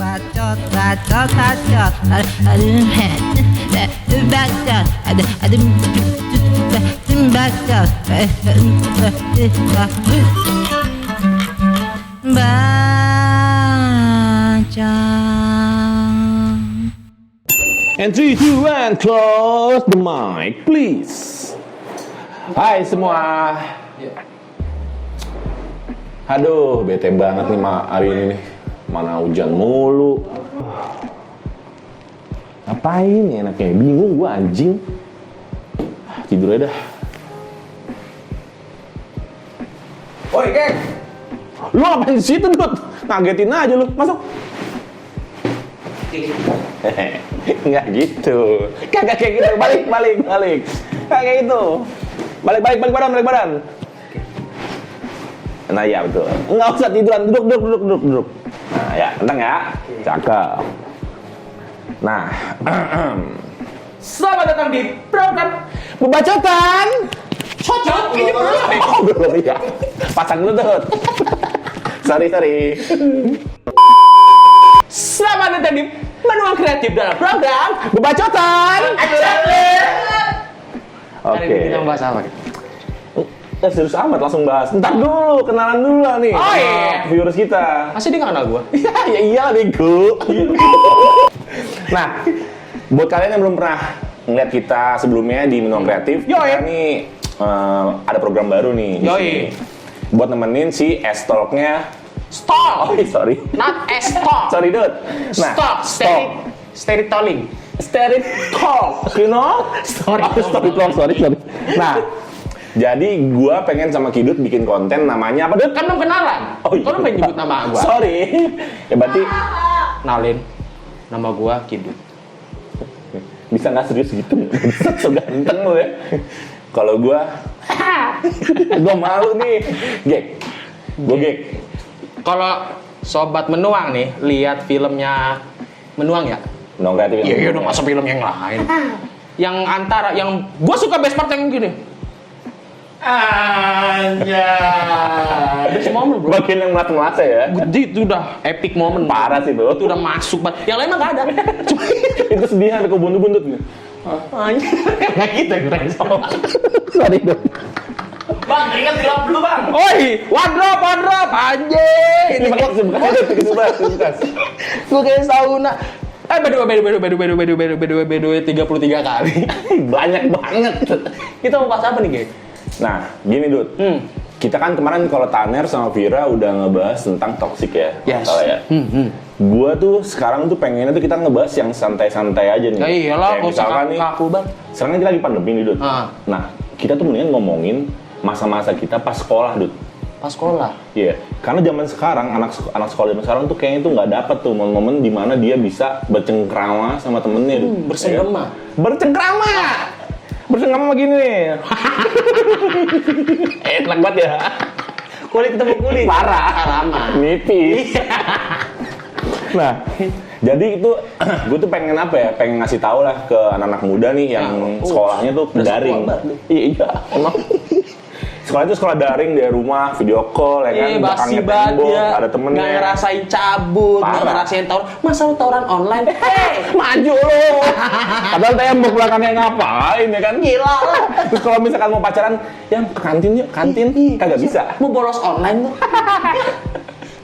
bacot bacot bacot aduh bacot aduh bacot And 3, 2, 1, close the mic, please. Hai semua. Aduh, bete banget nih hari ini nih. Mana hujan mulu. Ngapain ya enaknya? Bingung gua anjing. Tidur aja dah. Woi, geng. Lu ngapain di situ, Dut? Ngagetin aja lu. Masuk. Enggak gitu. Kagak kayak gitu. Balik. Kagak gitu. Balik badan. Nah ya betul. Enggak usah tiduran. Duduk. Nah ya, tenang ya. Cakep. Nah, selamat datang di program pembacotan. Cocok ini Belum ya. Pasang dulu tuh. Sorry. Selamat datang di Manual Kreatif dalam program Pembacotan. Hari ini kita bahas apa? Serius amat langsung bahas. Ntar dulu, kenalan dulu lah nih. Oh iya. Viewers kita. Masih dia nggak kenal gue? Ya iyalah bego. Nah, buat kalian yang belum pernah ngeliat kita sebelumnya di Manual Kreatif, kita nih ada program baru nih. Buat nemenin si S-Talk-nya. Stop! Oh, sorry. Not S-Talk. Sorry, Dut. Nah, Stop. Storytelling. Talk, you know? Sorry. Nah, jadi gua pengen sama Kidut bikin konten namanya apa, Dut? Kan belum kenalan. Oh iya. Kau pengen nyebut nama gue? Sorry. Ya berarti Nalin. Nama gue Kidut. bisa nggak serius gitu? So ganteng lo ya. Kalau gua malu nih. Gek. Kalau sobat menuang nih, lihat filmnya menuang ya? Manual Kreatif. Iya dong, masa film yang lain. Yang gue suka best part yang gini. Best moment bro. Bagian yang melat-melat ya. Itu udah epic moment. Parah sih bro. Itu udah masuk banget. Yang lain mah gak ada. Itu sedih ada kebuntut-buntut nih. Nggak gitu ya. Sorry dong. Bang, ingat gelap dulu bang. Oi, wardrobe, anjing. Ini bekas. Gue kayak sauna. By the way, 33 kali. Banyak banget. Kita mau bahas apa nih, Gek? Nah, gini Dut. Kita kan kemarin kalau Taner sama Vira udah ngebahas tentang toxic ya. Yes. Salah ya. Gua tuh sekarang tuh pengennya tuh kita ngebahas yang santai-santai aja nih. Ya iyalah, kayak gak usah kaku banget. Sekarang kan kita lagi pandemi nih, Dut. Nah, kita tuh mendingan ngomongin masa-masa kita pas sekolah, Dut. Pas sekolah? Iya, karena zaman sekarang, anak sekolah zaman sekarang tuh kayaknya tuh nggak dapet tuh momen-momen di mana dia bisa bercengkrama sama temennya, Dut. Bersenggama? Bersenggama gini nih. Enak banget ya. Kulit ketemu kulit. Parah. Lama. Nipis. Nah, jadi itu gue tuh pengen apa ya? Pengen ngasih tahu lah ke anak-anak muda nih yang sekolahnya tuh daring. Iya, emang. Sekolah itu sekolah daring dari rumah, video call ya kan, basi banget ya. Ada temennya. Nggak ngerasain cabut, nggak ngerasain tawuran. Masa lu tawuran online? Maju lu. Padahal tembok belakangnya ngapain ya kan? Gila. Terus kalau misalkan mau pacaran, yang ke kantin yuk, kantin. Kagak bisa. Mau bolos online tuh.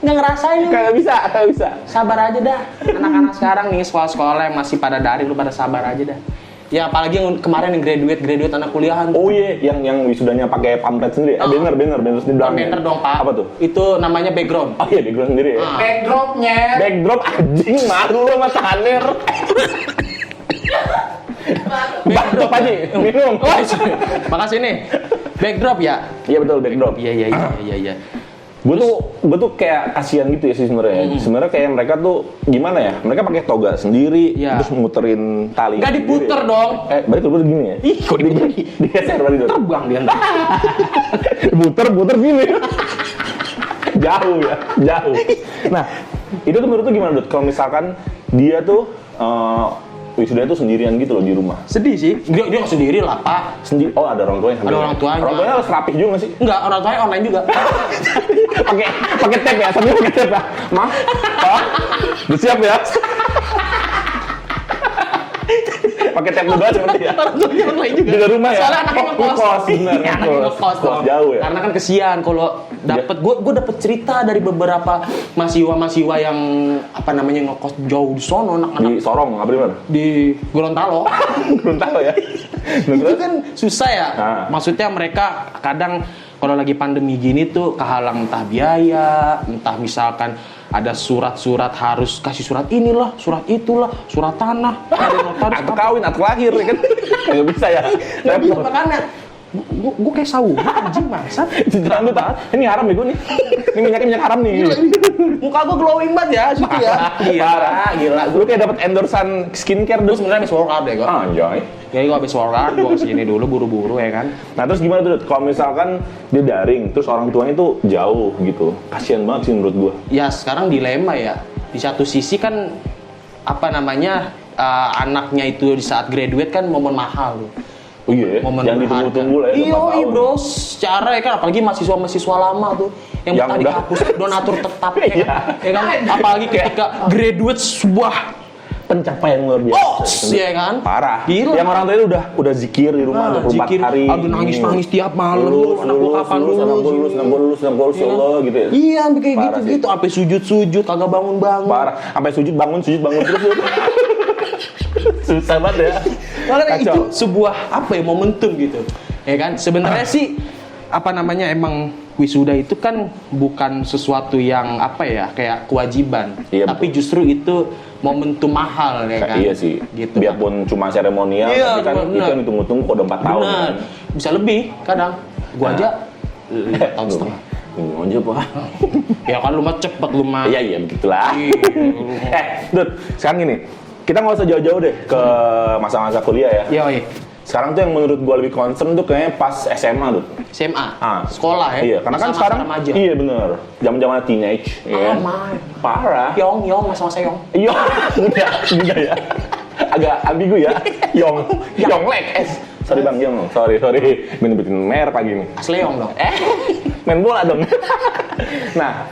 Nggak ngerasain. Kagak bisa. Sabar aja dah. Anak-anak sekarang nih sekolah-sekolah yang masih pada daring, lu pada sabar aja dah. Ya apalagi yang kemarin yang graduate anak kuliahan. Oh iya, yang wisudanya pakai pamflet sendiri. Banner di belakangnya. Banner dong Pak. Apa tuh? Itu namanya background. Oh iya, background sendiri ya. Backdrop anjing, malu lu sama Taner. Backdrop aja, minum. Makasih nih. Backdrop ya? Iya betul, backdrop. Iya. Gue tuh kayak kasihan gitu ya sih sebenarnya. Sebenarnya kayak mereka tuh gimana ya? Mereka pakai toga sendiri, terus muterin tali. Gak diputer dong. Balik lu gini ya? Ih, kok dibagi? Digeser balik dulu. Terbang dia. Muter gini. Jauh. Nah, itu tuh menurut tuh gimana, Dut? Kalau misalkan dia tuh wisuda itu sendirian gitu loh di rumah. Sedih sih. Dia nggak sendiri lah, Pak. Sendiri. Oh, ada orang tuanya. Ada orang tuanya. Orang tuanya harus rapih juga nggak sih? Enggak, orang tuanya online juga. pakai tape ya, sambil pakai tape ya. Ma, Pak, udah siap ya? Pakai tape juga seperti ya. Orang tuanya online juga. Di rumah ya. Soalnya anaknya ngekos. Bener, Ya, anaknya ngekos dong. Jauh ya. Karena kan kesian kalau dapat gue dapet cerita dari beberapa mahasiswa yang apa namanya ngekos jauh di sono anak-anak Di Sorong, apa di mana? di Gorontalo. Gorontalo ya. Itu kan susah ya. Ah. Maksudnya mereka kadang kalau lagi pandemi gini tuh kehalang entah biaya, entah misalkan ada surat-surat harus kasih surat inilah, surat itulah, surat tanah, ada notaris, Atau kawin, atau lahir ya kan? Nggak bisa ya. nggak bisa makanya gue kayak sauna anjing bangsat. Jangan lu tak. Ini haram ya gue nih. Ini minyak haram nih. Muka gue glowing banget ya situ ya. Gila. Lu kayak dapat endorsan skincare Gue dulu. sebenarnya habis workout deh gue. Anjay. Jadi gue habis workout, gue kesini dulu buru-buru ya kan. Nah terus gimana tuh? Dut? Kalau misalkan dia daring, terus orang tuanya tuh jauh gitu, kasian banget sih menurut gua. Ya sekarang dilema ya. Di satu sisi kan apa namanya anaknya itu di saat graduate kan momen mahal tuh. Oh iya, Momen yang berharga. ditunggu-tunggu lah ya. Iya, 4 tahun. bro. Secara ya kan, apalagi mahasiswa lama tuh yang Yang betah di udah- kampus donatur tetap ya Iya. kan. Ya kan? Apalagi ketika graduate sebuah Pencapaian luar biasa. ya kan. Parah. Gila. Yang orang tuanya udah zikir di rumah 24 zikir, hari. aduh nangis-nangis tiap malam. Lulus, Anak gua kapan lulus? anak gua lulus, ya Allah gitu ya. Iya, sampai kayak Parah gitu-gitu, sampai sujud-sujud kagak bangun-bangun. Parah, sampai sujud bangun terus. Susah banget ya. Makanya Kacau. itu sebuah apa ya momentum gitu. Ya kan? Sebenarnya sih apa namanya emang wisuda itu kan bukan sesuatu yang apa ya kayak kewajiban, Iya, tapi justru itu momentum mahal ya kan. Iya sih. Gitu. Biarpun cuma seremonial, Iya, tapi kan cuma itu benar. kan ditunggu-tunggu kok udah 4 tahun Benar. kan. Bisa lebih kadang. Gua Nah. aja 5 tahun setengah. Aja Pak. Ya kan lu mah cepet lu mah. Iya begitulah. Iya. Dut, sekarang gini, kita nggak usah jauh-jauh deh ke masa-masa kuliah ya. Iya, iya. Sekarang tuh yang menurut gua lebih concern tuh kayaknya pas SMA tuh. SMA, Ah. sekolah ya. Iya, karena kan Masa-masa sekarang remaja. iya bener, zaman-zaman teenage, ya. Aman. Parah. Yong, masa-masa Yong. Iya, muda ya. Agak ambigu ya. Yong Lek. Sorry Bang, Yong. Sorry. Bikin merek pagi ini. Asli Yong dong. Main bola dong. Nah,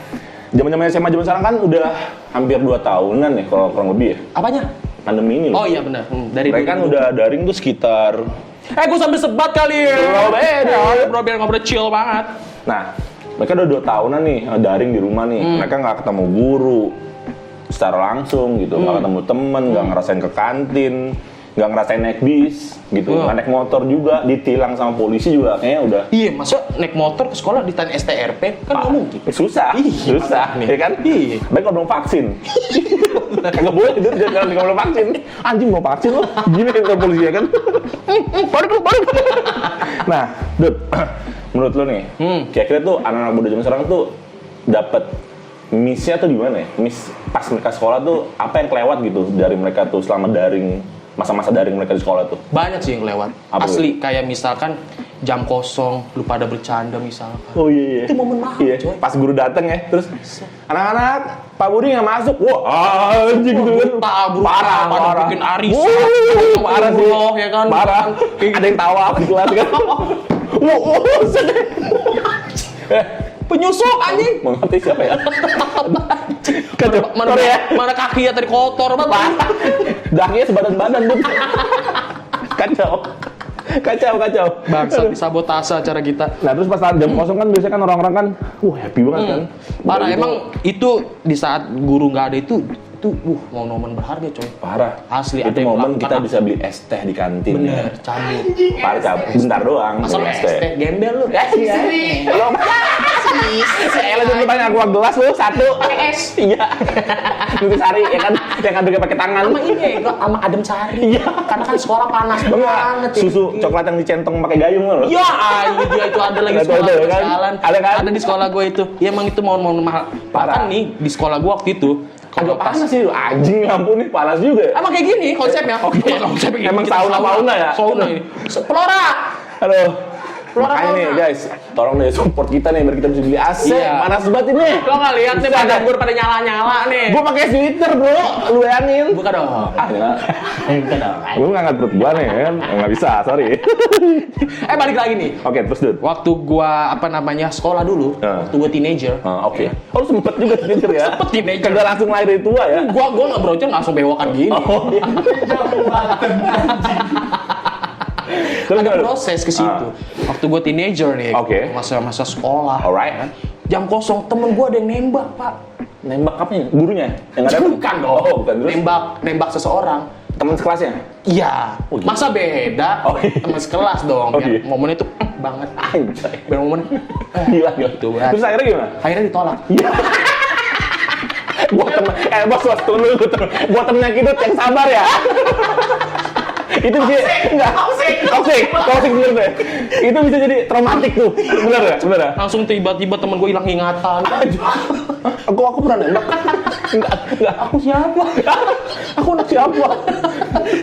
zaman-zaman SMA zaman sekarang kan udah hampir 2 tahunan ya kalau kurang lebih ya. Apanya? Pandemi ini loh. Oh iya benar. Dari Mereka kan 2020. udah daring tuh sekitar. Gue sambil sebat kali ya. Bro, biar ngobrol chill banget. Nah, mereka udah 2 tahunan nih daring di rumah nih. Mereka nggak ketemu guru secara langsung gitu, nggak ketemu temen, nggak ngerasain ke kantin, nggak ngerasain naik bis gitu, nggak naik motor juga, ditilang sama polisi juga kayaknya udah. Iya, masa naik motor ke sekolah ditanya STRP kan nggak mungkin. Susah, Iya, susah, nih. ya kan? Iya. Baik kalau belum vaksin. Kagak boleh itu jangan kalau belum vaksin. Anjing mau vaksin lo, gini kan polisi ya kan? Balik. Nah, Dut, menurut lo nih, kira-kira tuh anak-anak muda zaman sekarang tuh dapat miss-nya tuh di mana ya? Miss pas mereka sekolah tuh apa yang kelewat gitu dari mereka tuh selama daring, masa-masa daring mereka di sekolah tuh? Banyak sih yang lewat. Apa Asli kayak misalkan jam kosong lu pada bercanda misalkan. Oh iya. Itu momen mahal, Iya. coy. Pas guru dateng ya, terus anak-anak, Pak Budi nggak masuk. Wah, anjing gitu kan. Parah, pada bikin arisan. Parah sih. Ya kan. Parah. Ada yang tawa di kelas kan. Penyusup anjing. Mengerti siapa ya? Kacau. Mana, Sorry ya. mana kaki ya tadi kotor banget. Dakinya sebadan-badan tuh. Kacau. Bangsat disabotase acara kita. Nah terus pas jam kosong kan biasanya kan orang-orang kan, wah happy banget kan. Parah Udah gitu, emang itu di saat guru nggak ada itu momen berharga coy. parah. Asli, Itu ada yang momen melakukan kita bisa beli es teh di kantin. Bener, Ya. cabut. Parah cabut. Bentar doang. Masa lu beli es teh gembel lu? Lo Elah dulu banyak gua gelas lu satu. Es. Iya. Nutrisari ya kan yang ngambil pakai tangan. Sama ini ya, sama adem sari. Iya. Karena kan sekolah panas banget ya. Susu coklat yang dicentong pakai gayung lo. Ya, dia itu ada lagi Ada sekolah tuh, gue kan? jalan. Ada kan? Ada di sekolah gue itu. Ya emang itu momen mahal. Parah. Bahkan nih di sekolah gue waktu itu kalau Agak panas sih, anjing lampu nih panas juga. Ya? emang kayak gini konsepnya. Oke. Konsepnya gini. Emang Kita sauna-fauna ya? Sauna ini. Pelora. Aduh. Makanya nih guys, tolong deh support kita nih biar kita bisa beli AC. Iya. Panas banget ini. Lo nggak lihat nih badan gue pada nyala-nyala nih. Gue pakai sweater bro, lu bayangin. Buka dong. Ya. Buka dong. Gue ngangkat perut gua nih kan, nggak bisa, sorry. Balik lagi nih. Oke, terus Dut. Waktu gua sekolah dulu, waktu gua teenager. Oke. Oh, lu sempet juga teenager ya? Sempet teenager. Kagak langsung lahir dari tua ya? Gua nggak brocor langsung bewokan gini. Oh, iya. Terus Ada gimana, Dut? proses ke situ. Waktu gua teenager nih, Oke. masa-masa sekolah. Alright. kan. Jam kosong temen gua ada yang nembak, Pak. Nembak apanya? Gurunya? Yang ada Bukan dong. Oh, bukan. Terus? Nembak seseorang. Teman sekelasnya? Iya. Oh, gitu. Masa beda? Oh, iya. Temen sekelas dong. Oh, Biar iya. momennya tuh banget. Anjay. Biar momen Gila. gitu banget. Terus akhirnya gimana? Akhirnya ditolak. Buat temen, bos, tunggu dulu. Buat temennya Kidut yang sabar ya. Itu bisa, enggak. Toxic bener deh. Itu bisa jadi traumatik tuh. Bener ya? Bener ya? Langsung tiba-tiba temen gue hilang ingatan. Aku pernah nembak. Enggak. Aku siapa? Aku anak siapa?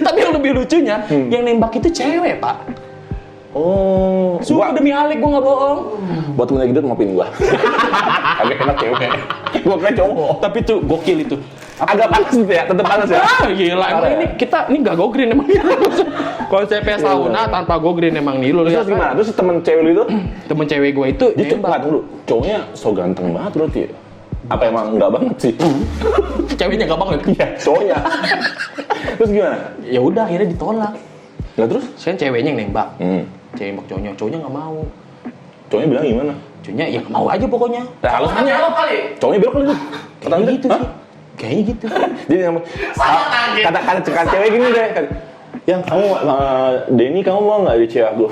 Tapi yang lebih lucunya, yang nembak itu cewek, Pak. Oh, Sumpah demi Alik, gue gak bohong. buat temennya Kidut maafin gua. Agak enak cewek. Gua kira cowok. Tapi tuh gokil itu. Agak panas gitu ya, tetep panas ya. Gila, emang Parah ini ya? kita ini gak go green emang. Konsepnya sauna tanpa go green emang nih lu Terus lihat. gimana? Terus temen cewek lu itu? Temen cewek gue itu Dia coba dulu. Cowoknya so ganteng banget berarti ya? Apa emang enggak banget sih? ceweknya gak banget. Iya, cowoknya. Terus gimana? Ya udah akhirnya ditolak. Lah terus? Saya ceweknya yang nembak. Hmm. Cewek nembak cowoknya gak mau. Cowoknya bilang gimana? Cowoknya ya gak mau aja pokoknya. Nah, alasannya kali. cowoknya bilang kali itu. Kayaknya gitu Hah? sih. Kayaknya gitu. Jadi kata cewek gini deh. Yang kamu, Denny kamu mau nggak di cewek aku?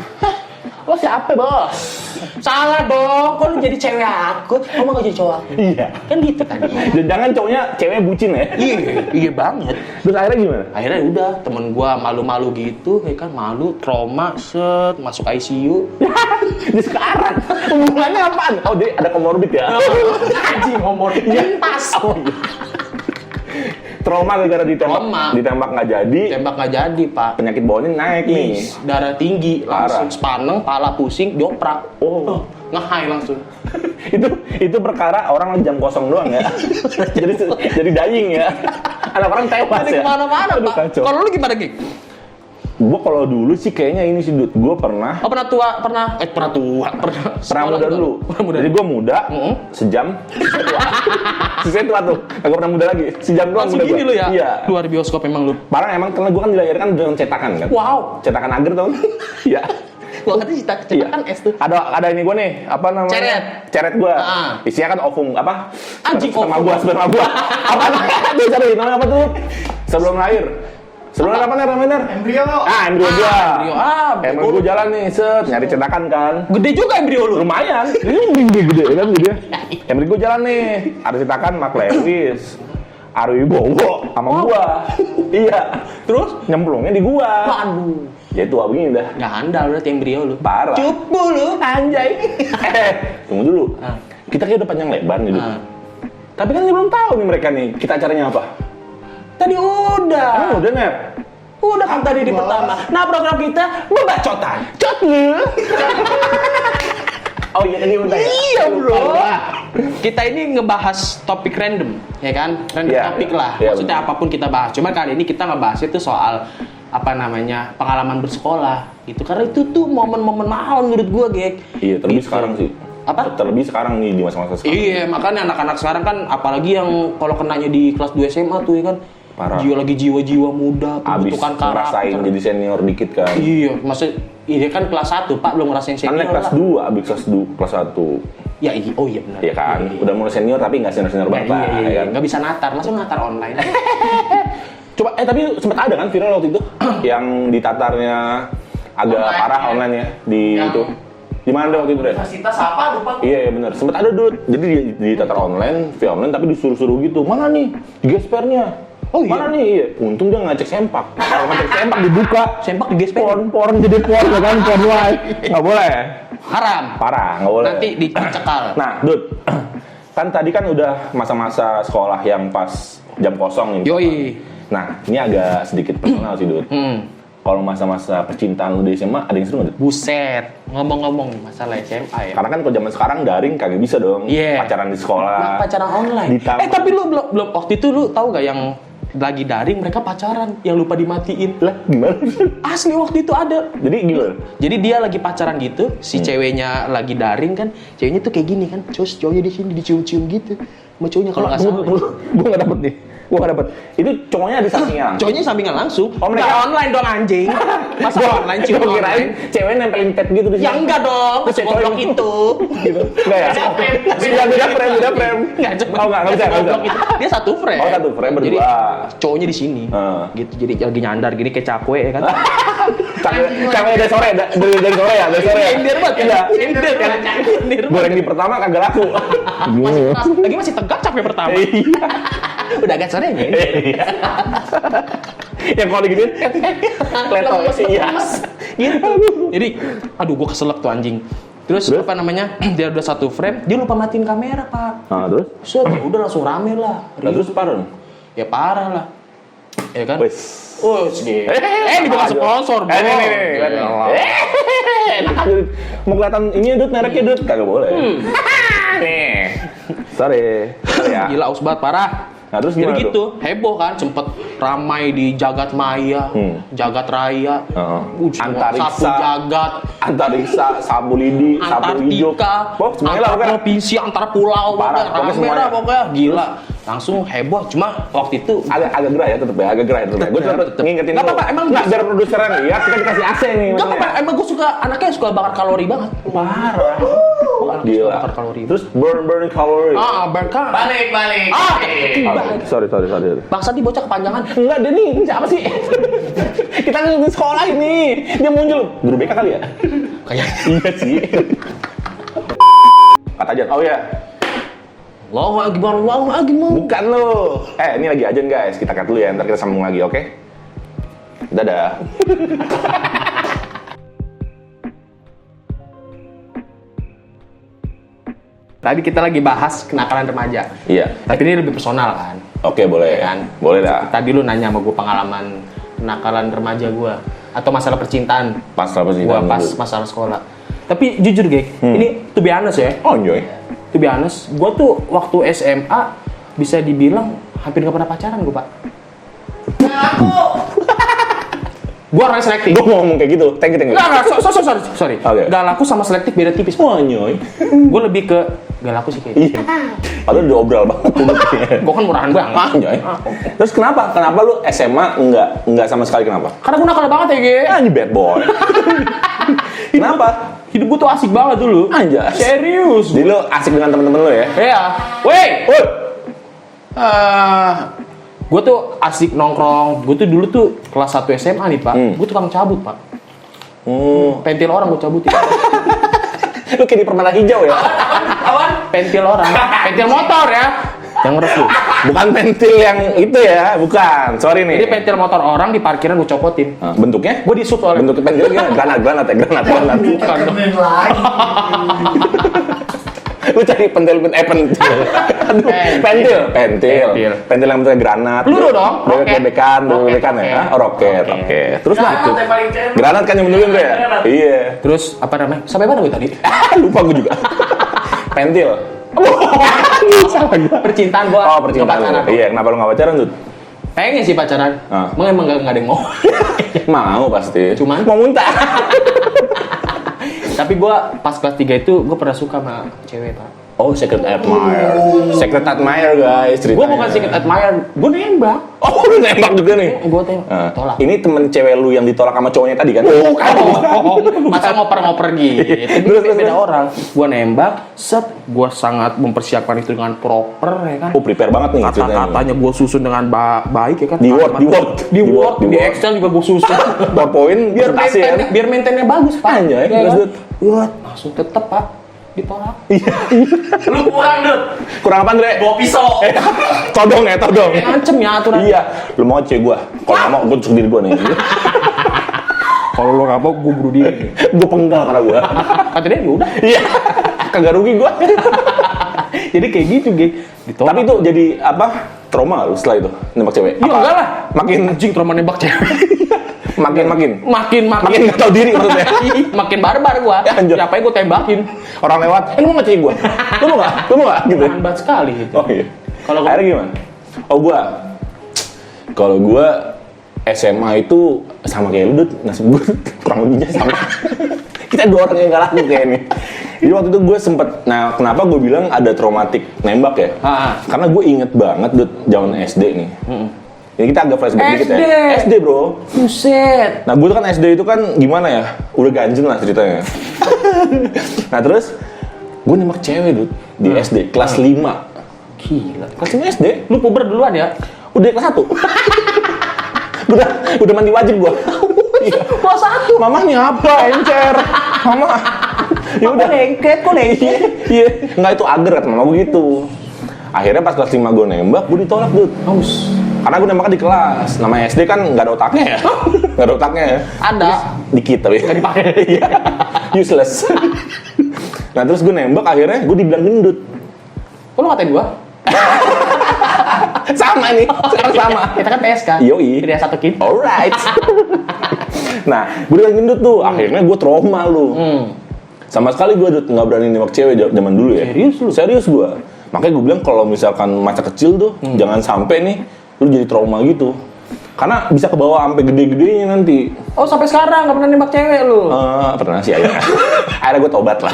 Lo siapa, Bos? Salah dong, kok lu jadi cewek aku? Kamu gak jadi cowok aku? Iya. Kan gitu tadi. Dan jangan cowoknya cewek bucin ya. Iya banget. Terus akhirnya gimana? Akhirnya udah, temen gua malu-malu gitu, ya kan malu, trauma, set, masuk ICU. Di sekarang hubungannya apaan? Oh dia ada komorbid ya? Anjing ngomong lintas. Oh, iya. Trauma gara-gara ditembak nggak jadi. Tembak nggak jadi, Pak. Penyakit bawahnya naik nih. Darah tinggi, langsung Parah. sepaneng, pala pusing, dioprak. Oh. Nge-high langsung. itu perkara orang jam kosong doang ya. jadi dying ya. Anak orang tewas Jadi ya. kemana-mana, Aduh, Pak. kacau. Kalau lu gimana, Gik? Gua kalau dulu sih kayaknya ini sih Dut. Gua pernah Oh, pernah muda dulu. Pernah muda. Jadi gua muda sejam. Sisanya tua tuh. Kagak pernah muda lagi. Sejam doang Langsung muda gini gua. lu ya? Iya. Keluar bioskop emang lu. Parah emang karena gua kan dilahirkan dengan cetakan kan. Wow. Cetakan agar tau. Iya. Gua kata cetakan es tuh. Ada ini gua nih, apa namanya? Ceret gua. Isinya kan ovum apa? Anjing, sperma ovum. gua. Apa namanya? Tuh cari namanya apa tuh? Sebelum lahir. Sebelum apa namanya? Embrio. Embrio gua. Embrio. Gua jalan nih, set, nyari cetakan kan. Gede juga embrio lu. Lumayan. Ini gede kan gede. Embrio gua jalan nih. Ada cetakan Mark Lewis. Ari Wibowo sama gua. Iya. Terus Nyemplungnya di gua. waduh. Ya tua begini dah. Nggak handal berarti embrio lu. Parah. Cupu lu. Anjay. Tunggu dulu. Kita kayak udah panjang lebar nih, Dut. Tapi kan dia belum tahu nih mereka nih, kita acaranya apa. Tadi udah. Emang udah, Nep? Udah kan tadi di pertama. Nah, program kita membacotan. Cot lu. Oh iya, ini udah ya? Iya, Bro. Kita ini ngebahas topik random, ya kan? Random Iya, topik iya. lah. Iya, Maksudnya benar. apapun kita bahas. Cuma kali ini kita ngebahas itu soal apa namanya? Pengalaman bersekolah gitu. Karena itu tuh momen-momen mahal menurut gua, Gek. Iya, terlebih Gitu. sekarang sih. Apa? Terlebih sekarang nih, di masa-masa sekarang. Iya, makanya anak-anak sekarang kan apalagi yang kalau kenanya di kelas 2 SMA tuh ya kan. Parah. Jiwa-jiwa muda, Abis pembentukan ngerasain karakter. jadi senior dikit kan. Iya, maksud ini kan kelas 1, Pak, belum ngerasain Kan senior naik kelas lah. 2, abis kelas 1. Ya, oh iya benar. Iya kan? Iya. Udah mulai senior tapi nggak senior-senior banget lah, Iya, ya kan? nggak bisa natar, langsung natar online. Coba, tapi sempat ada kan viral waktu itu yang ditatarnya agak Online, parah ya. online ya di Yang- itu. Di mana deh waktu itu deh? Universitas apa lupa. Iya, iya benar. Sempat ada Dut. Jadi ditatar online, via online tapi disuruh-suruh gitu. Mana nih gespernya? Oh, iya? Mana nih? Iya. Untung dia ngecek sempak. Kalau ngecek sempak dibuka. Sempak di gesper. Porn jadi porn ya kan? Porn live. Nggak boleh. Haram. Parah, nggak boleh. Nanti dicekal. Nah, Dut. Kan tadi kan udah masa-masa sekolah yang pas jam kosong nih. Yoi. Nah, ini agak sedikit personal sih, Dut. kalau masa-masa percintaan lu di SMA ada yang seru nggak? Dut? Buset, ngomong-ngomong masalah SMA ya. Karena kan kalau zaman sekarang daring kagak bisa dong. Iya. Pacaran di sekolah. Nah, pacaran online. Di taman. Tapi lu belum waktu itu lu tahu gak yang lagi daring mereka pacaran yang lupa dimatiin? Lah gimana? Asli waktu itu ada. Jadi gimana? Jadi dia lagi pacaran gitu, si ceweknya lagi daring kan, ceweknya tuh kayak gini kan, terus cowoknya di sini dicium-cium gitu, sama cowoknya kalau nggak salah. Gue nggak dapet nih. Gue nggak dapet. Itu cowoknya di sampingnya. Cowoknya sampingan langsung. Oh, mereka- Nggak online dong anjing. Masa online cium Gua kirain online? cewek nempelin pet gitu di Ya sini. enggak dong, Terus cewek goblok itu. itu. Gitu. Enggak ya? Beda frame. Enggak coba. Oh, nggak bisa. Goblok itu. Dia satu frame. Oh, satu frame Jadi berdua. cowoknya di sini. Gitu. Jadi lagi nyandar gini kayak cakwe ya kan. Cewek dari sore, dari sore ya, dari sore. Nyindir banget kan? Iya. Nyindir kan? Nyindir banget. Goreng di pertama kagak laku. Lagi masih tegak cakwe pertama. Iya. Udah agak sore nyindir. Yang kalau diginiin, leto sih ya. Gitu. Jadi, aduh gue keselak tuh anjing. Terus apa namanya? Dia udah satu frame, dia lupa matiin kamera, Pak. Nah, terus? Set, ya udah langsung rame lah. Nah, terus parah. Ya parah lah. Ya kan? Wes. Oh, segini. Ini bukan sponsor, bro. Nih. Mau kelihatan ini Dut, mereknya Dut? Kagak boleh. Nih. Sorry ya. Gila, aus banget, parah. Nah, terus Jadi gimana gitu, heboh kan, sempet ramai di jagat maya, jagat raya, Antariksa. sapu jagat, Antariksa, sabu lidi, sabu hijau. Antartika, Oh, semuanya lah antar pokoknya. provinsi, antar pulau, Parah, pokoknya pokoknya rame semuanya. dah pokoknya, gila. Langsung heboh, cuma waktu itu Agak gerah ya tetep ya, agak gerah ya tetep ya. Gue tetep Tetep. ngingetin Nggak lu. apa-apa, emang nggak bisa. biar produsernya nih ya, kita dikasih AC nih. nggak maksudnya. apa-apa, emang gue suka, anaknya suka bakar kalori banget. Parah. Anaknya suka Gila. bakar kalori. Terus burn kalori. Bakar. Balik. Sorry. Bangsa di bocah kepanjangan. Enggak, dia nih, ini siapa sih? Kita di sekolah ini. Dia muncul. Guru BK kali ya? Kayak Iya sih. Kata aja. Oh ya, Allahu Akbar. bukan lo. Ini lagi ajan guys. Kita cut dulu ya, ntar kita sambung lagi, oke? Dadah. Tadi kita lagi bahas kenakalan remaja. Iya. Tapi ini lebih personal kan. Oke, boleh. Kan? Boleh dah. Tadi lu nanya sama gue pengalaman kenakalan remaja gue atau masalah percintaan Pas apa sih? gue pas masalah sekolah. Tapi jujur Gek, ini to be honest ya, Oh, enjoy. to be honest, gue tuh waktu SMA bisa dibilang hampir gak pernah pacaran gue Pak. Gue orangnya selektif. Gue mau ngomong kayak gitu. Thank you. Enggak, sorry. Oke. Gak laku sama selektif beda tipis. Oh, enjoy. Gue lebih ke gak laku sih kayaknya. Iya. Padahal udah obral banget. Gue kan murahan banget. Anjoy. Terus kenapa? Kenapa lu SMA enggak sama sekali kenapa? Karena gue nakal banget ya Gek. Ini bad boy. Kenapa? Hidup gue tuh asik banget dulu. Anjas. Serius. Jadi lu asik dengan temen-temen lu ya? Iya. Woi. Woi. Gue tuh asik nongkrong. Gue tuh dulu tuh kelas 1 SMA nih Pak. Gue tukang cabut Pak. Pentil orang gue cabutin. Lu kayak di permainan hijau ya? Pentil orang. Pentil motor ya. Yang ngeres lu. Bukan pentil yang itu ya, bukan. Sorry nih. Jadi pentil motor orang di parkiran gue copotin. Bentuknya? Gue disut soalnya. Bentuk pentil gimana? Granat. Bukan dong. Lu cari pentil. Aduh, pentil. Pentil yang bentuknya granat. Peluru dong. Bebek-bebekan ya? Oh, roket. Oke. Terus lah itu. Granat kan yang bentuknya ya? Iya. Terus apa namanya? Sampai mana gue tadi? Lupa gue juga. Pentil. Percintaan gue. Oh, percintaan. Iya, kenapa lu nggak pacaran tuh? Pengen sih pacaran. Emang gak ada yang mau. Mau pasti. Cuman mau muntah. Tapi gue pas kelas 3 itu gue pernah suka sama cewek Pak. Oh, secret admirer. Secret admirer guys ceritanya. Gue bukan secret admirer, gue nembak. Oh, lu nembak juga nih. Gue tolak. Ini temen cewek lu yang ditolak sama cowoknya tadi kan? Oh, kan. Masa ngoper-ngoper gitu. Terus. Beda orang. Gue nembak, set. Gue sangat mempersiapkan itu dengan proper ya kan. Oh, prepare banget nih ceritanya. Kata-katanya gue susun dengan baik ya kan. Di Word. Di Excel juga gue susun. PowerPoint biar presentasi ya. biar maintainnya bagus Pak. Anjay, Ya terus, kan? Dut. Wah, langsung tetep Pak. Ditolak. Lu kurang, Dut. Kurang apa, Andre? Bawa pisau. Todong. Ngancem ya aturan. Iya, lu mau cewek gua. Kalau nggak mau, gua tusuk diri gua nih. Kalau lo nggak mau, gue bunuh diri. Gua penggal karena gua. Kata dia, yaudah. Iya, kagak rugi gua. Jadi kayak gitu, Gek. Ditolak. Tapi itu jadi apa? Trauma lu setelah itu nembak cewek? Iya Apa? enggak lah. Makin Anjing trauma nembak cewek. Makin nggak tahu diri maksudnya. Makin barbar gua. Ya, anjir. Siapa yang gua tembakin? Orang lewat, lu mau ngecek gua? Lu mau nggak? Gitu. Lambat sekali gitu. Oh iya. Kalau gua- akhirnya gimana? Kalau gua SMA itu sama kayak lu, Dut. Nasib gua kurang lebihnya sama. Kita dua orang yang nggak laku kayak ini. Jadi waktu itu gue sempet, nah kenapa gue bilang ada traumatik nembak ya? Karena gue inget banget, Dut, zaman SD nih. Ini kita agak flashback dikit ya. SD bro. Buset. Nah gue tuh kan SD itu kan gimana ya? Udah ganjen lah ceritanya. Nah terus gue nembak cewek, Dut, di SD kelas 5. Gila. Kelas 5 SD? Lu puber duluan ya? Udah kelas 1. udah mandi wajib gue. Kelas 1. Mamanya apa, encer? Mama. Ya udah lengket kok lengket. Iya, enggak itu agar kata mama gue gitu. Akhirnya pas kelas 5 gue nembak, gue ditolak, Dut. Aus. Karena gue nembaknya di kelas. Namanya SD kan nggak ada otaknya ya. Nggak ada otaknya ya. Ada. Dikit tapi. Nggak dipakai. Iya. Useless. Nah terus gue nembak, akhirnya gue dibilang gendut. Kok lu ngatain gua? Sama nih, sekarang sama. Kita kan PSK. Yoi. Tidak satu kin. Alright. Nah, gue dibilang gendut tuh. Akhirnya gue trauma lu. Sama sekali gue nggak berani nembak cewek zaman dulu ya. Serius lu? Serius gue. Makanya gue bilang kalau misalkan masa kecil tuh jangan sampai nih lu jadi trauma gitu. Karena bisa ke bawah sampai gede-gedenya nanti. Oh sampai sekarang nggak pernah nembak cewek lu? Pernah sih akhirnya. Akhirnya gue tobat lah.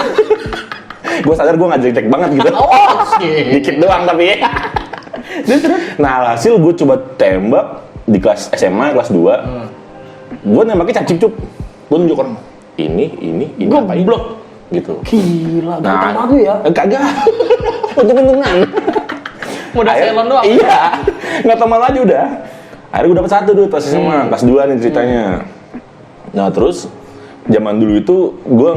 Gue sadar gue nggak jelek banget gitu. Oh sih. Dikit doang tapi. Terus? Nah hasil gue coba tembak di kelas SMA kelas 2. Gue nembaknya cap-cip-cup. Gue nunjuk orang. Ini ngapain? Goblok. Gitu. Gila, Nah, ganteng banget lu ya. Kagak. Untung-untungan. Modal salon doang. Iya. Nggak tahu malu aja udah. Akhirnya gue dapet 1 tuh pas SMA, kelas 2 nih ceritanya. Nah terus zaman dulu itu gue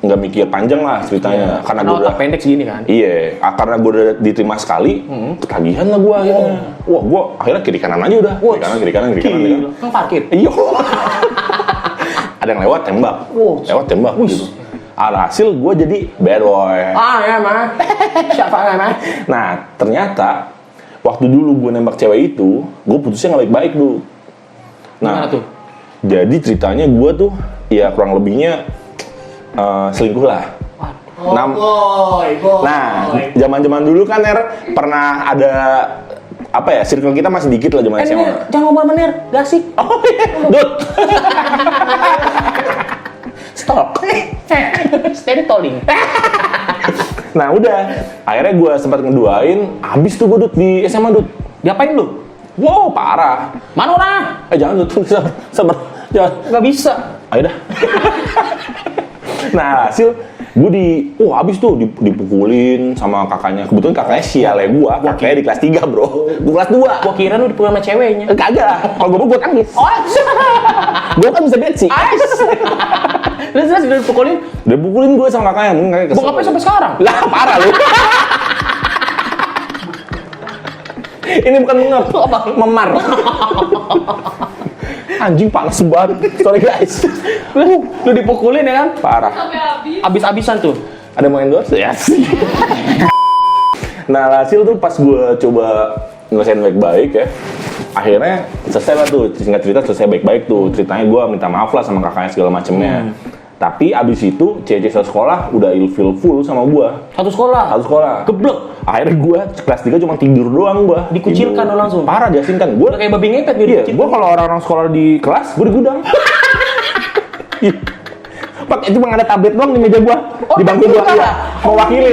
nggak mikir panjang lah ceritanya, karena gue udah pendek segini kan. Iya, karena gue udah diterima sekali, ketagihan lah gue akhirnya. Wah, gue akhirnya kiri kanan aja udah. Kiri kanan. Kan parkir. Iya. Ada yang lewat tembak, gitu. Alhasil gue jadi bad boy. Ya mah. Siapa ya mah? Nah, ternyata waktu dulu gue nembak cewek itu, gue putusnya nggak baik-baik dulu. Gimana tuh? Jadi ceritanya gue tuh, ya kurang lebihnya selingkuh lah. Nah, zaman-zaman dulu kan pernah ada apa ya, circle kita masih dikit lah zaman SMA. Jangan ngomong menir, gak asik. Oh iya, Dut. Stop. Steady tolling. Nah udah, akhirnya gue sempat ngeduain, habis tuh gue, Dut, di SMA, Dut. Diapain lu? Wow, parah. Mana orang? Jangan, Dut, sabar, jangan. Gak bisa. Ayo dah. Nah, hasil gue habis tuh dipukulin sama kakaknya. Kebetulan kakaknya sialnya gue, kakaknya di kelas 3 bro. Gue kelas 2. Gua kira lu dipukul sama ceweknya. Kagak, kalau gue tangis. Oh, Gue kan bisa bet sih. Terus udah dipukulin? Udah pukulin gue sama kakaknya, mungkin kakaknya kesel. Gua ngapain sampai sekarang? Lah, parah lu. Ini bukan mengep, memar. Anjing panas banget. Sorry guys. Lu dipukulin ya kan? Parah. Abis-abisan tuh. Ada mau endorse ya? Nah, hasil tuh pas gue coba ngelesain baik-baik ya, akhirnya selesai lah tuh, singkat cerita selesai baik-baik tuh. Ceritanya gue minta maaf lah sama kakaknya segala macemnya. Tapi abis itu cewek-cewek sekolah udah ilfil full sama gue. Satu sekolah? Geblek? Akhirnya gue kelas 3 cuma tidur doang gue. Dikucilkan lo langsung? Parah, diasingkan. Gue Udah kayak babi ngepet nih. iya, gue kalau orang-orang sekolah di kelas, gue di gudang. Pak, itu cuma ada tablet doang di meja gue. Di bangku gue, iya. Mewakili.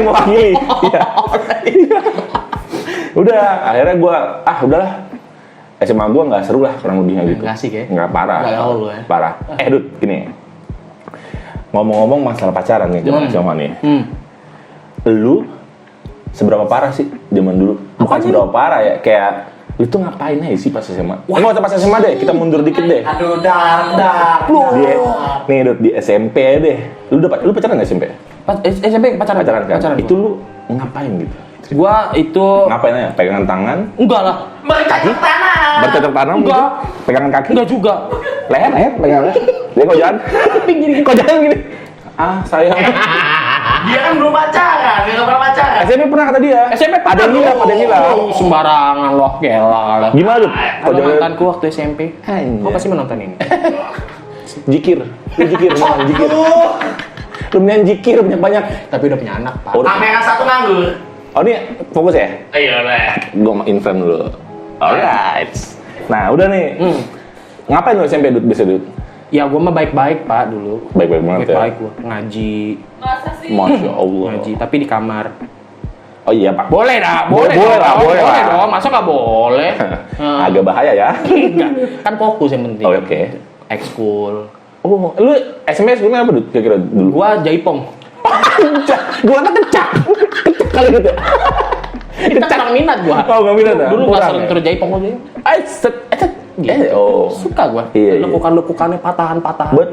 Iya. Udah, akhirnya gue, udahlah. SMA gue nggak seru lah, kurang lebihnya gitu. Nggak asik ya? Nggak, parah. Nggak gaul lu ya? Parah. Dut, gini. Ngomong-ngomong masalah pacaran nih, zaman nih. Lu seberapa parah sih zaman dulu? Bukan seberapa parah ya, kayak lu tuh ngapain aja sih pas SMA? Nggak usah pas SMA deh, kita mundur dikit deh. Aduh, dak. Nih, Dut, di SMP deh. Lu pacaran nggak SMP? SMP pacaran Kan? Itu lu ngapain gitu? Gua itu Ngapain aja? Pegangan tangan? enggak lah. Bercocok tanam? Enggak. Gitu? Pegangan kaki? Enggak juga. Leher? Pegangan leher? Dia kok jalan? Kok jalan gini? Sayang. Dia kan belum pacaran, dia nggak pernah pacaran. SMP pernah kata dia. SMP ada yang hilang, ada yang hilang. Sembarangan loh, gila. Gimana tuh? Ada mantanku waktu SMP. Kau pasti menonton ini. Jikir. Lu jikir, mana jikir. Lu mendingan jikir banyak-banyak. Tapi udah punya anak, Pak. Kamera satu nganggur. Oh ini fokus ya? Iya deh. Gue mau inframe dulu. Alright. Nah udah nih. Ngapain lu SMP Dut? Bisa Dut? Ya gue mah baik-baik, Pak, dulu. Baik-baik banget ya? Baik-baik gue. Ngaji. Masa sih? Masya Allah. Ngaji, tapi di kamar. Oh iya Pak. Boleh dah, Boleh lah, boleh lah. dong. Masa nggak boleh? Agak bahaya ya. Enggak, kan fokus yang penting. Oh, oke. Ekskul. Oh, lu SMP sebenarnya apa Dut? Kira-kira dulu? Gua jaipong. Gua kata kecak. Kecak kali gitu. Kita kurang minat gua. Oh, nggak minat ya? Dulu nggak Kurang sering ya? terus jaipong gua jaipong. Gitu. Oh. Suka gua. Iya, iya. Lekukan-lekukannya patahan-patahan. Buat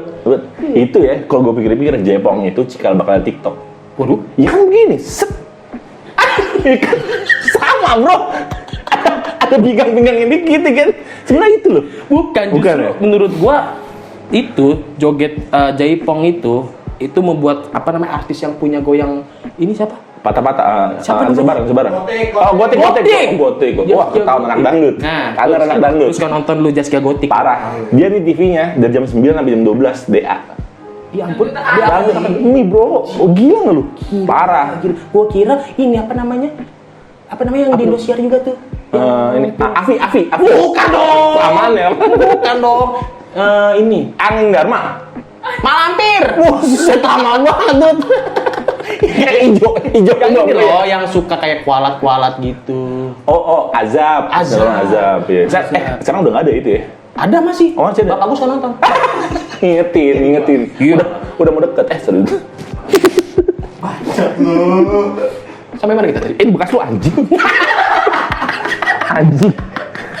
itu ya, kalau gue pikir-pikir Jepang itu cikal bakal TikTok. Waduh. Ya kan begini, set. Ya kan sama bro. Ada pinggang-pinggangnya dikit kan. Sebenarnya itu loh. Bukan justru ya? menurut gua itu joget jaipong itu membuat apa namanya artis yang punya goyang ini siapa? Patah-patah. Siapa sebarang. Gotik. Oh, gotik. Gotik. Wah, ketahuan anak dangdut. Nah, Karena anak dangdut. Terus kan nonton lu Zaskia Gotik. Parah. Dia nih TV-nya dari jam 9 sampai jam 12 DA. Ya ampun. Dangdut. Ini bro, oh, gila nggak lu? Parah. Gua kira ini apa namanya? Apa namanya yang di Indosiar juga tuh? Ini Afi. Bukan dong. Aman ya. Bukan dong. Ini Angin Dharma. Malampir. Wah, lama banget. Yang hijau Yang ini loh, yang suka kayak kualat-kualat gitu. Oh, Azab. Ya. Sekarang udah nggak ada itu ya? Ada masih. Oh, masih ada? Bapak gue suka nonton. Ingetin. Iya. Udah mau deket. Serius. Sampai mana kita tadi? Ini bekas lu anjing.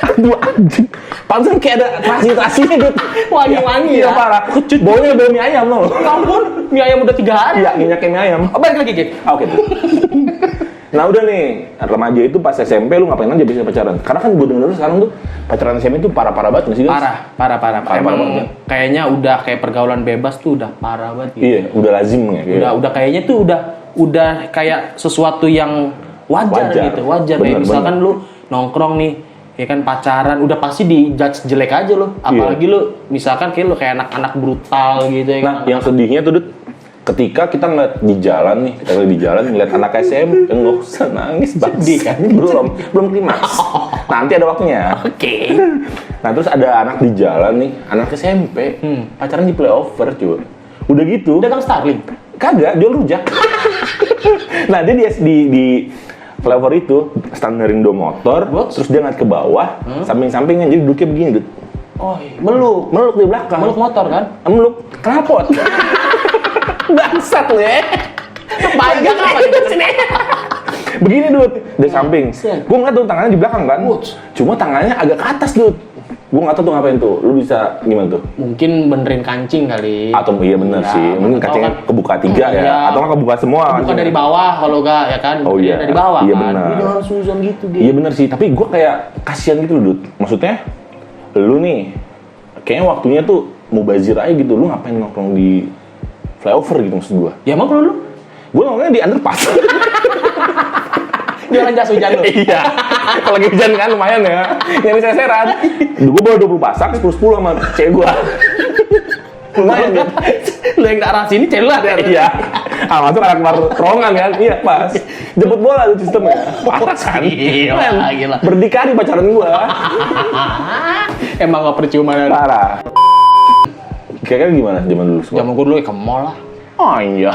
Aduh anjing. Pantesan kayak ada transitasinya Dut. Wangi-wangi Iya ya. parah. Baunya bau mie ayam loh. Ya ampun, mie ayam udah 3 hari. Iya, minyaknya mie ayam. Oh, balik lagi, Gek. Oke. Nah udah nih, remaja itu pas SMP lu ngapain aja bisa pacaran? Karena kan gue denger sekarang tuh pacaran SMP itu parah-parah banget nggak sih? Guys? Parah. Emang banget. kayaknya udah kayak pergaulan bebas tuh udah parah banget gitu. Iya, udah lazim ya. Kayak. Udah kayaknya tuh udah kayak sesuatu yang wajar. Gitu. Wajar kayak misalkan lu nongkrong nih, ya kan pacaran udah pasti dijudge jelek aja lo. Apalagi lu misalkan kayak lu kayak anak-anak brutal gitu ya. Nah, yang sedihnya tuh Dut, ketika kita ngeliat di jalan ngeliat anak SMP, nggak usah nangis sedih kan? belum klimaks. Nanti ada waktunya. Oke. Nah terus ada anak di jalan nih, anak SMP, pacaran di playover cuy. Udah gitu. Dagang Starling. Kagak, jual rujak. Nah dia di playover itu standarin do motor, terus dia ngeliat ke bawah, samping-sampingnya jadi duduknya begini Dut. Oh, iya. Meluk di belakang. Meluk motor kan? Meluk knalpot. Bangsat lu ya. Panjang apa di sini? Begini Dut, dari samping. Set. Gue ngeliat tuh tangannya di belakang kan. Cuma tangannya agak ke atas Dut. Gue nggak tahu tuh ngapain tuh. Lu bisa gimana tuh? Mungkin benerin kancing kali. Atau iya bener Ya, sih. Mungkin atau kancingnya kan- kebuka 3 ya. Iya. Atau nggak kebuka semua. Bukan kancingnya. dari bawah kalau enggak ya kan? Oh, iya. Dari bawah Iya, kan. benar. Lu jangan suzon gitu, gitu. Iya bener sih. Tapi gue kayak kasihan gitu loh Dut. Maksudnya lu nih kayaknya waktunya tuh mubazir aja gitu. Lu ngapain nongkrong di flyover gitu maksud gue. Ya emang kalau lu Gue nongkrongnya di underpass. jualan jas hujan lu. Iya. Kalau lagi hujan kan lumayan ya. Nyari seseran. Gue bawa 20 pasang, 10 sama cewek gue. Lumayan kan. Lu yang daerah sini celah deh. Iya. Masuk anak keluar terowongan kan. Iya pas. Jemput bola tuh sistemnya. Parah kan. Gila. Berdikari pacaran gue. Emang gak percuma dan Parah. Kira-kira gimana zaman dulu sekolah? zaman gue dulu ya ke mall lah. Oh iya.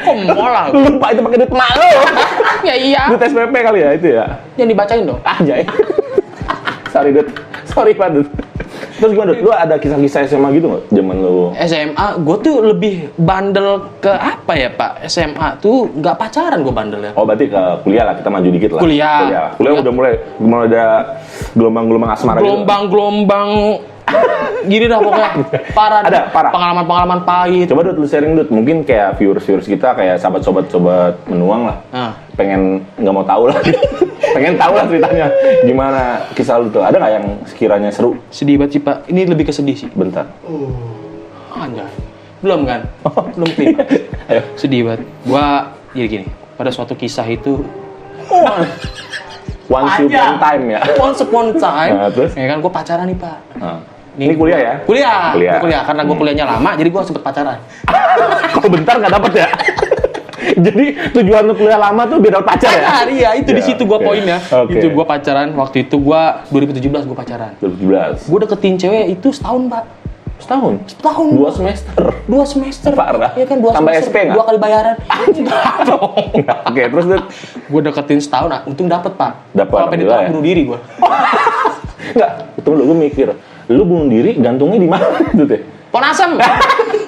Ke mall lah. Lu lupa itu pakai duit emak lu. Ya iya. Duit SPP kali ya itu ya. Yang dibacain dong. Anjay. Sorry Dut. Sorry Pak Dut. Terus gimana Dut? Lu ada kisah-kisah SMA gitu nggak zaman lu? SMA, gue tuh lebih bandel ke apa ya Pak? SMA tuh nggak pacaran gue bandelnya. Oh berarti ke kuliah lah, kita maju dikit lah. Kuliah. Kuliah udah mulai ada gelombang-gelombang asmara gitu. Gelombang-gelombang gini dah pokoknya. Parah. Ada, parah. Pengalaman-pengalaman pahit. Coba Dut, lu sharing Dut. Mungkin kayak viewers kita, kayak sahabat-sobat menuang lah. Nah. Pengen nggak mau tahu lah. Pengen tahu lah ceritanya. Gimana kisah lu tuh? Ada nggak yang sekiranya seru? Sedih banget sih Pak. Ini lebih ke sedih sih. Bentar. Anjay. Belum kan? Belum klimaks. Ayo. Sedih banget. Gua jadi gini, pada suatu kisah itu Once upon time ya. once upon time, Nah, terus? ya kan gue pacaran nih Pak. Nah. Ini kuliah ya? Kuliah. Kuliah. Gua kuliah. Karena gue kuliahnya lama, jadi gue sempet pacaran. Kalau bentar nggak dapet ya? Jadi tujuan lu kuliah lama tuh biar dapet pacar ya? Pacar, iya itu di Ya, situ gue oke. poinnya. Oke. Itu gue pacaran. Waktu itu gue 2017 gue pacaran. 2017. Gue deketin cewek itu setahun Pak. Setahun? Setahun. 2 semester. 2 semester. Parah. Iya kan 2 Tambah semester. SP nggak? 2 kali bayaran. Oke, terus Dut? Gue deketin setahun, untung dapet Pak. Dapet, Sampai ditolak alhamdulillah ya. bunuh diri gue. Enggak, tunggu dulu gue mikir. Lu bunuh diri gantungnya di mana Dut ya? Pohon asem.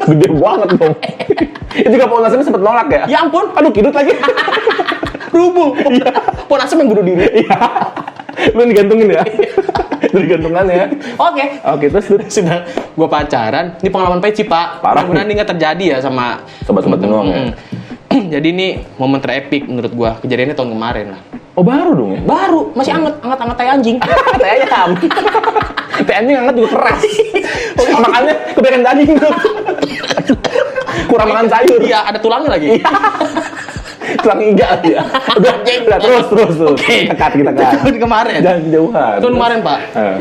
Gede banget dong. Itu juga pohon asemnya sempet nolak ya? Ya ampun. Aduh, kidut lagi. Rubuh. Pohon asem yang bunuh diri. Iya. Lu digantungin ya? Dari gantungannya ya? Oke. Oke, terus Dut? Sudah gue pacaran. Ini pengalaman pahit sih Pak. Parah. Mudah-mudahan ini nggak terjadi ya sama Sobat-sobat Bengong ya? Jadi ini momen terepik menurut gue. Kejadiannya tahun kemarin lah. Oh, baru dong ya? Baru, masih anget tai anjing. Teh ayam. Teh anjing hangat juga keras. Makannya kebanyakan daging tuh. Kurang makan sayur. Iya, ada tulangnya lagi. Tulang iga lagi ya. Udah, terus. Kita cut. Tahun kemarin. Jangan kejauhan. Tahun kemarin Pak. Eh.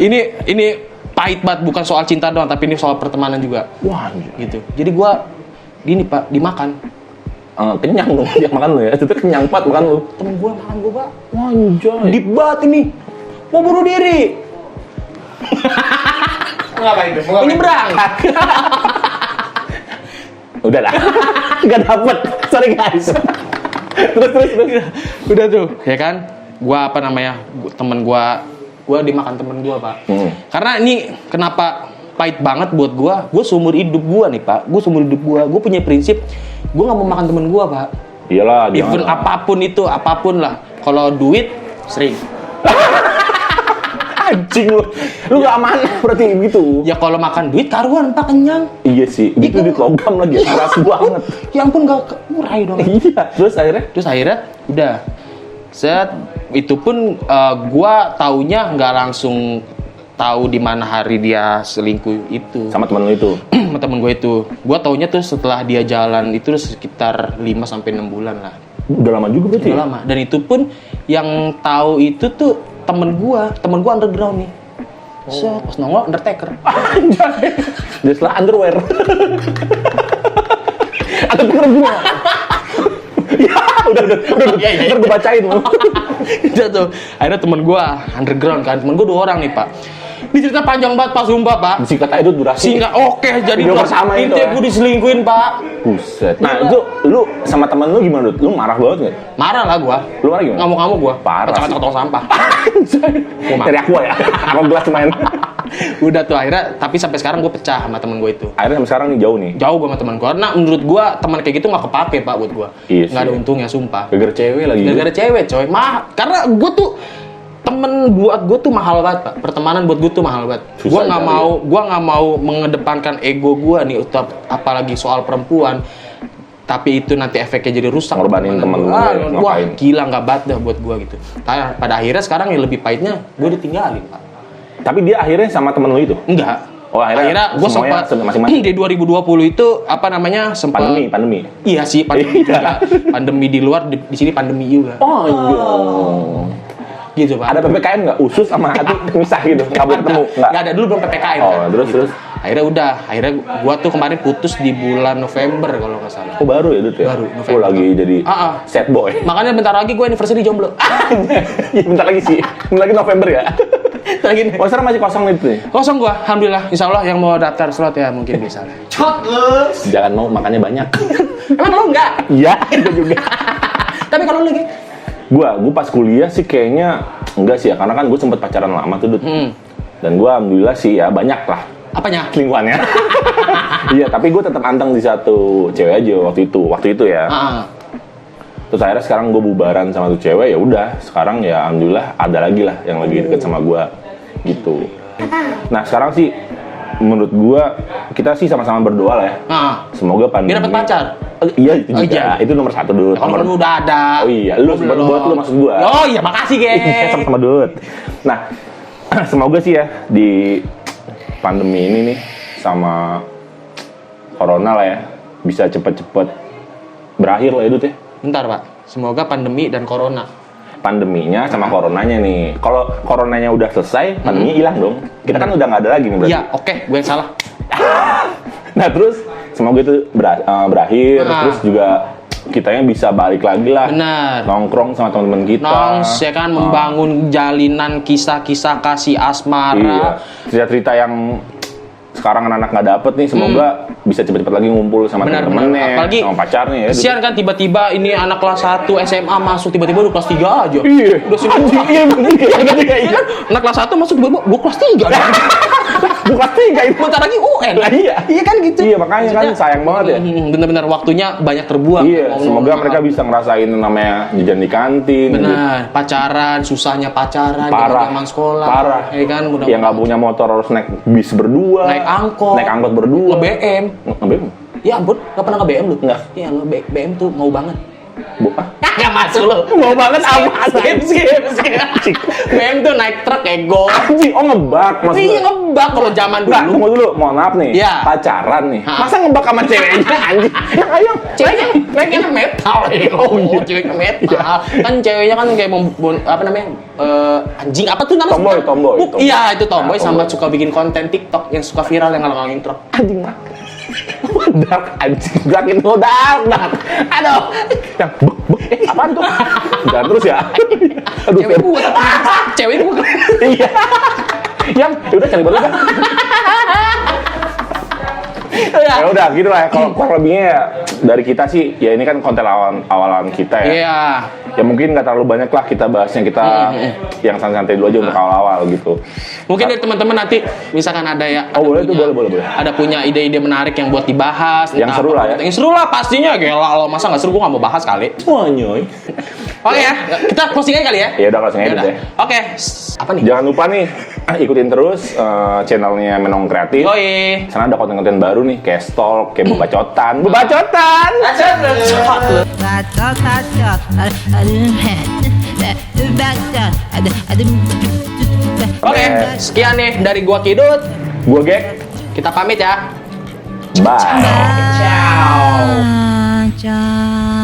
Ini pahit banget, bukan soal cinta doang, tapi ini soal pertemanan juga. Wah, anjir. Gitu. Jadi gue gini Pak, dimakan. Kenyang lu, dia makan lu ya. Itu kenyang pat bukan lu. Temen gue makan gue Pak. Wah, anjay. Deep banget ini. Mau bunuh diri. Ngapain tuh? Menyeberang. Udah lah. Enggak dapet. Sorry guys. terus. Udah tuh, ya kan? Gua apa namanya? Temen gua dimakan temen gua, Pak. Karena ini kenapa pahit banget buat gua seumur hidup gua nih, Pak. Gua punya prinsip, gua nggak mau makan temen gua, Pak. Iyalah, Even apapun lah. Kalau duit sering. anjing lu. Lu gak amanah berarti gitu. Ya kalau makan duit karuan, Pak, kenyang. Iya sih, itu Itu- di logam lagi, keras banget. Ya ampun, nggak kurai dong. Iya, terus akhirnya udah set itu pun gua taunya nggak langsung tahu di mana hari dia selingkuh itu sama temen lu itu. sama temen gue itu. Gua taunya tuh setelah dia jalan itu sekitar 5 sampai 6 bulan lah. Udah lama juga berarti. Udah lama. Dan itu pun yang tahu itu tuh temen gua underground nih. Set, pas nongol Undertaker. Anjay. Dia setelah underwear. Atau pikir gini. Ya, udah. Iya. Ntar gue bacain lu. Udah tuh. Akhirnya temen gua underground kan. Temen gua 2 orang nih, Pak. Ini cerita panjang banget, Pak, sumpah, Pak. Disingkat aja itu durasi. Sehingga oke, jadi Video bersama itu, intinya ya. gue diselingkuhin, Pak. Buset. Nah, itu lu sama temen lu gimana, Dut? Lu marah banget nggak? Marah lah gua. Lu marah gimana? Ngamuk-ngamuk gua. Parah Kocak-kocak sih. tong sampah. Dari aku ya. Aku gelas main. Udah tuh akhirnya, tapi sampai sekarang gue pecah sama temen gue itu. Akhirnya sampai sekarang nih jauh nih. Jauh gue sama temen gue. Karena menurut gue teman kayak gitu nggak kepake, Pak, buat gue. Iya Nggak ada sih. untungnya, sumpah. Gara-gara cewek lagi. Gara-gara cewek, coy. Karena gue tuh temen buat gue tuh mahal banget, Pak. Pertemanan buat gue tuh mahal banget. Susah Gue nggak mau mengedepankan ego gue nih, apalagi soal perempuan. Tapi itu nanti efeknya jadi rusak. Ngorbanin temen lu, Wah, ngapain? gila nggak banget dah buat gue gitu. Pada akhirnya sekarang yang lebih pahitnya gue ditinggalin, Pak. Tapi dia akhirnya sama temen lu itu? Enggak. Oh, akhirnya gue semuanya sempat masing-masing. di 2020 itu apa namanya sempat Pandemi. Iya sih, pandemi juga. Pandemi di luar, di sini pandemi juga. Oh iya. Gitu, Pak. Ada PPKM nggak? Usus sama hati misah gitu? Nggak boleh ketemu? Nggak ada, dulu belum PPKM Oh, kan. terus. Akhirnya gua tuh kemarin putus di bulan November kalau nggak salah. Oh, baru ya, Dut ya? Baru, Oh, November. lagi jadi sad boy. Makanya bentar lagi gue anniversary jomblo. Iya, bentar lagi sih. Bentar lagi November ya. Bentar lagi nih. Oh, sekarang masih kosong itu nih. Kosong gua, alhamdulillah. Insya Allah yang mau daftar slot ya mungkin bisa. Cot lu. Jangan mau makannya banyak. Emang lo enggak? Iya, gue juga. Tapi kalau lu lagi? Gua pas kuliah sih kayaknya enggak sih ya, karena kan gue sempet pacaran lama tuh, Dut. Dan gua alhamdulillah sih ya banyak lah Apanya? selingkuhannya. Iya, tapi gue tetap anteng di satu cewek aja waktu itu ya. Terus akhirnya sekarang gue bubaran sama tuh cewek, ya udah. Sekarang ya alhamdulillah ada lagi lah yang lagi deket sama gue gitu. Nah sekarang sih menurut gue kita sih sama-sama berdoa lah ya. Semoga pandemi. Biar dapat pacar. Iya itu Oh, juga. iya. Itu nomor 1 Dut. Ya, kalau lu udah ada. Oh iya, lu buat lu maksud gue. Oh iya, makasih, geng. Sama-sama Dut. Nah semoga sih ya di pandemi ini nih sama corona lah ya bisa cepet-cepet berakhir lah itu teh. Bentar Pak, semoga pandemi dan corona. Pandeminya sama coronanya nih. Kalau coronanya udah selesai, pandeminya hilang dong. Kita kan udah nggak ada lagi nih berarti. Iya, oke, gue yang salah. Nah terus semoga itu berakhir, terus juga kitanya bisa balik lagi lah. Benar. Nongkrong sama teman-teman kita. Nongs ya kan, membangun jalinan kisah-kisah kasih asmara. Iya. Cerita-cerita yang sekarang anak-anak nggak dapet nih, semoga bisa cepet-cepet lagi ngumpul sama temen-temennya, Apalagi sama pacarnya ya. kesian kan tiba-tiba ini anak kelas 1 SMA masuk tiba-tiba udah kelas 3 aja. Iya. Udah sih. Iya bener. Iya kan? Anak kelas 1 masuk tiba-tiba gua kelas 3. Bukan 3 itu. Bentar lagi UN. Lah iya. Iya kan gitu. Iya makanya kan sayang banget ya. Bener-bener waktunya banyak terbuang. Iya, Ngomong-ngomong semoga soal- mereka bisa ngerasain namanya jajan di kantin. gitu. Benar, pacaran, susahnya pacaran, Parah. zaman sekolah. Parah. Ya kan, mudah Yang nggak punya motor harus naik bis berdua. naik angkot berdua. nge-BM. Nge-BM? Ya ampun, nggak pernah nge-BM lu? Nggak. Iya, lu BM tuh mau banget. Nggak masuk lo. Mau banget apa? Skip. BM tuh naik truk ego. Anjing, oh ngebak maksudnya. Iya ngebak kalau zaman Nggak, dulu. tunggu dulu, mohon maaf nih. Iya. Pacaran nih. Hah? Masa ngebak sama ceweknya anjing? Ya ayo. Ceweknya metal. Oh iya, ceweknya metal. Kan ceweknya kan kayak apa namanya? Anjing apa tuh namanya? Tomboy. Iya, itu tomboy Nah, sama tomboy. suka bikin konten TikTok yang suka viral yang ngalangin truk. Anjing mak. Dark anjing, dark itu dark. Aduh. Yang bek. Apaan tuh? Jangan terus ya. Aduh. Cewek gua. Cewek gua. Iya. Yang udah cari baru kan. Ya udah gitu lah. Kalau kurang lebihnya ya dari kita sih ya ini kan konten awalan kita ya. Iya. Ya mungkin nggak terlalu banyak lah kita bahasnya, kita yang santai-santai dulu aja untuk awal-awal gitu. Mungkin dari teman-teman nanti misalkan ada ya Oh boleh tuh, boleh. ada punya ide-ide menarik yang buat dibahas, Yang entah seru apa, lah ya. Yang seru lah pastinya, gila lo masa nggak seru, gue nggak mau bahas kali. Wah nyoy. Oke ya, kita closing aja kali ya. Ya udah closing aja Yaudah. deh. Oke, apa nih? Jangan lupa nih ikutin terus channelnya Menong Kreatif. Yoi. Sana ada konten-konten baru nih kayak stalk, kayak bebacotan. Bebacotan. Oke, sekian nih dari gua Kidut. Gua Gek. Kita pamit ya. Bye. Ciao. Ciao.